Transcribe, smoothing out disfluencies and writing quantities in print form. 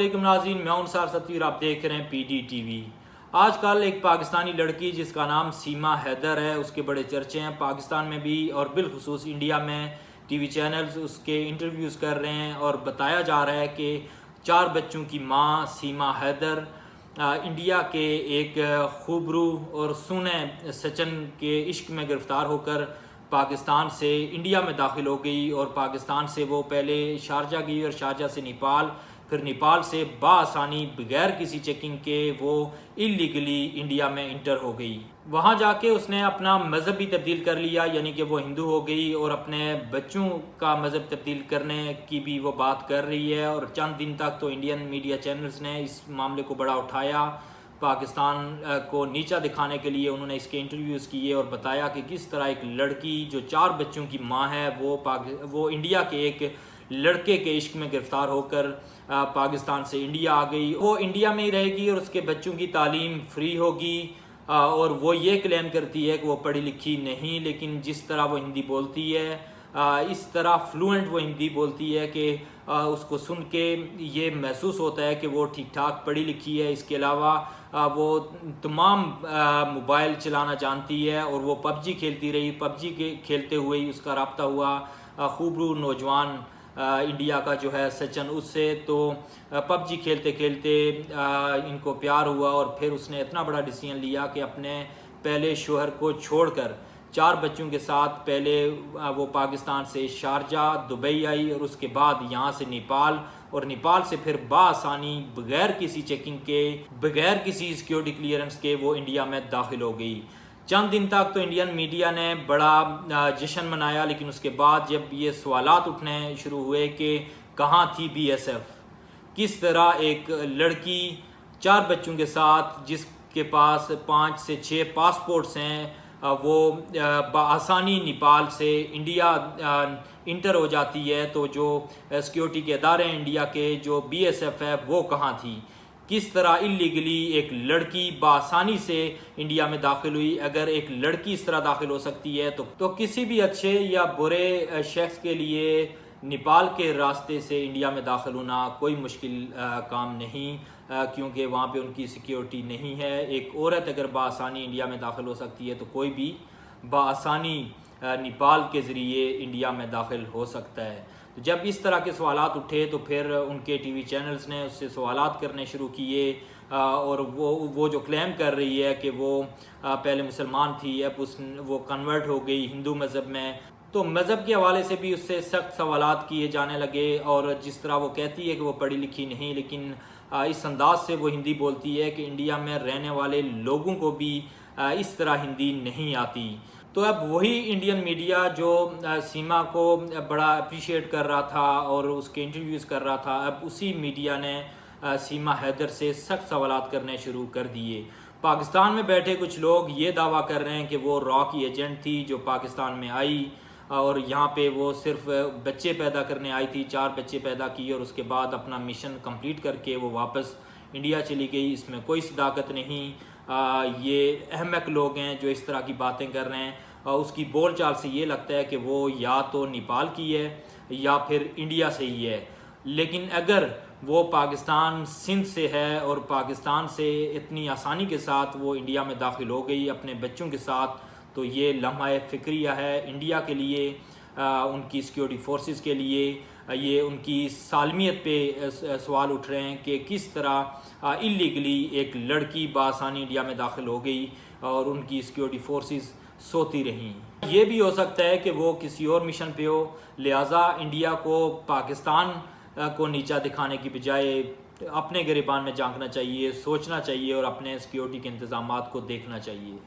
علیکم ناظرین، میں ہوں سار ستویر، آپ دیکھ رہے ہیں پی ڈی ٹی وی۔ آج کل ایک پاکستانی لڑکی جس کا نام سیما حیدر ہے، اس کے بڑے چرچے ہیں پاکستان میں بھی اور بالخصوص انڈیا میں۔ ٹی وی چینلز اس کے انٹرویوز کر رہے ہیں اور بتایا جا رہا ہے کہ 4 بچوں کی ماں سیما حیدر انڈیا کے ایک خوبرو اور سونے سچن کے عشق میں گرفتار ہو کر پاکستان سے انڈیا میں داخل ہو گئی، اور پاکستان سے وہ پہلے شارجہ گئی اور شارجہ سے نیپال، پھر نیپال سے بآسانی بغیر کسی چیکنگ کے وہ اللیگلی انڈیا میں انٹر ہو گئی۔ وہاں جا کے اس نے اپنا مذہب بھی تبدیل کر لیا، یعنی کہ وہ ہندو ہو گئی، اور اپنے بچوں کا مذہب تبدیل کرنے کی بھی وہ بات کر رہی ہے۔ اور چند دن تک تو انڈین میڈیا چینلز نے اس معاملے کو بڑا اٹھایا، پاکستان کو نیچا دکھانے کے لیے انہوں نے اس کے انٹرویوز کیے اور بتایا کہ کس طرح ایک لڑکی جو 4 بچوں کی ماں ہے وہ انڈیا کے ایک لڑکے کے عشق میں گرفتار ہو کر پاکستان سے انڈیا آ گئی۔ وہ انڈیا میں ہی رہے گی اور اس کے بچوں کی تعلیم فری ہوگی، اور وہ یہ کلیم کرتی ہے کہ وہ پڑھی لکھی نہیں، لیکن جس طرح وہ ہندی بولتی ہے اس طرح فلوئنٹ وہ ہندی بولتی ہے کہ اس کو سن کے یہ محسوس ہوتا ہے کہ وہ ٹھیک ٹھاک پڑھی لکھی ہے۔ اس کے علاوہ وہ تمام موبائل چلانا جانتی ہے، اور وہ پب جی کھیلتی رہی۔ پب جی کے کھیلتے ہوئے ہی اس کا رابطہ ہوا خوبرو نوجوان انڈیا کا جو ہے سچن، اس سے تو پب جی کھیلتے کھیلتے ان کو پیار ہوا، اور پھر اس نے اتنا بڑا ڈیسیژن لیا کہ اپنے پہلے شوہر کو چھوڑ کر 4 بچوں کے ساتھ پہلے وہ پاکستان سے شارجہ دبئی آئی، اور اس کے بعد یہاں سے نیپال، اور نیپال سے پھر بآسانی بغیر کسی چیکنگ کے، بغیر کسی سیکیورٹی کلیئرنس کے وہ انڈیا میں داخل ہو گئی۔ چند دن تک تو انڈین میڈیا نے بڑا جشن منایا، لیکن اس کے بعد جب یہ سوالات اٹھنے شروع ہوئے کہ کہاں تھی بی ایس ایف، کس طرح ایک لڑکی 4 بچوں کے ساتھ جس کے پاس 5 سے 6 پاسپورٹس ہیں، وہ بآسانی نیپال سے انڈیا انٹر ہو جاتی ہے، تو جو سیکیورٹی کے ادارے ہیں انڈیا کے، جو بی ایس ایف ہے، وہ کہاں تھی؟ کس طرح اللیگلی ایک لڑکی بآسانی سے انڈیا میں داخل ہوئی؟ اگر ایک لڑکی اس طرح داخل ہو سکتی ہے تو کسی بھی اچھے یا برے شخص کے لیے نیپال کے راستے سے انڈیا میں داخل ہونا کوئی مشکل کام نہیں، کیونکہ وہاں پہ ان کی سیکیورٹی نہیں ہے۔ ایک عورت اگر بآسانی انڈیا میں داخل ہو سکتی ہے تو کوئی بھی بآسانی نیپال کے ذریعے انڈیا میں داخل ہو سکتا ہے۔ جب اس طرح کے سوالات اٹھے تو پھر ان کے ٹی وی چینلز نے اس سے سوالات کرنے شروع کیے، اور وہ جو کلیم کر رہی ہے کہ وہ پہلے مسلمان تھی، اب وہ کنورٹ ہو گئی ہندو مذہب میں، تو مذہب کے حوالے سے بھی اس سے سخت سوالات کیے جانے لگے۔ اور جس طرح وہ کہتی ہے کہ وہ پڑھی لکھی نہیں، لیکن اس انداز سے وہ ہندی بولتی ہے کہ انڈیا میں رہنے والے لوگوں کو بھی اس طرح ہندی نہیں آتی۔ تو اب وہی انڈین میڈیا جو سیما کو بڑا اپریشیٹ کر رہا تھا اور اس کے انٹرویوز کر رہا تھا، اب اسی میڈیا نے سیما حیدر سے سخت سوالات کرنے شروع کر دیے۔ پاکستان میں بیٹھے کچھ لوگ یہ دعویٰ کر رہے ہیں کہ وہ را کی ایجنٹ تھی جو پاکستان میں آئی، اور یہاں پہ وہ صرف بچے پیدا کرنے آئی تھی، 4 بچے پیدا کیے، اور اس کے بعد اپنا مشن کمپلیٹ کر کے وہ واپس انڈیا چلی گئی۔ اس میں کوئی صداقت نہیں، یہ احمق لوگ ہیں جو اس طرح کی باتیں کر رہے ہیں۔ اس کی بول چال سے یہ لگتا ہے کہ وہ یا تو نیپال کی ہے یا پھر انڈیا سے ہی ہے، لیکن اگر وہ پاکستان سندھ سے ہے اور پاکستان سے اتنی آسانی کے ساتھ وہ انڈیا میں داخل ہو گئی اپنے بچوں کے ساتھ، تو یہ لمحہ فکریہ ہے انڈیا کے لیے، ان کی سیکیورٹی فورسز کے لیے۔ یہ ان کی سالمیت پہ سوال اٹھ رہے ہیں کہ کس طرح اللیگلی ایک لڑکی بآسانی انڈیا میں داخل ہو گئی اور ان کی سیکیورٹی فورسز سوتی رہیں۔ یہ بھی ہو سکتا ہے کہ وہ کسی اور مشن پہ ہو، لہٰذا انڈیا کو پاکستان کو نیچا دکھانے کی بجائے اپنے گریبان میں جھانکنا چاہیے، سوچنا چاہیے اور اپنے سیکیورٹی کے انتظامات کو دیکھنا چاہیے۔